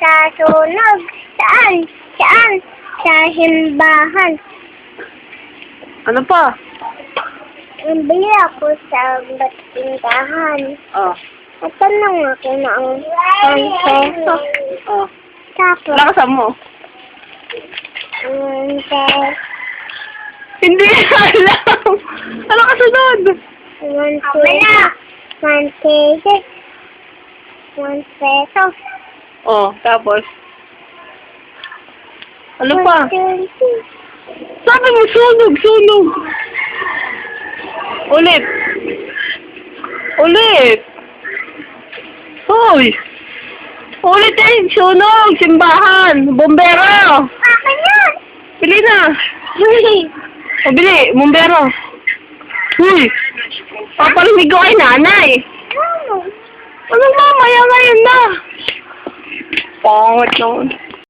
sa sunog. Saan? Saan? Sa simbahan. Ano pa? Nabili ako sa batindahan. Oh. At tanong ako na ang peso. Oh. Tapos, Lakasan mo. peso. Hindi alam. Ano kasunod? 1 peso. 1 peso. Oh, tapos? Ano pa? 20. Sabi mo, sunog, sunog. Ulit. Ulit. Hoy. Ulit eh, sunog, simbahan, bombero. Akin yan! Bili na. O, bili, bombero. Uy. Papalamig ko kay nanay. Ano? Anong mamaya ngayon na? Pangit naman.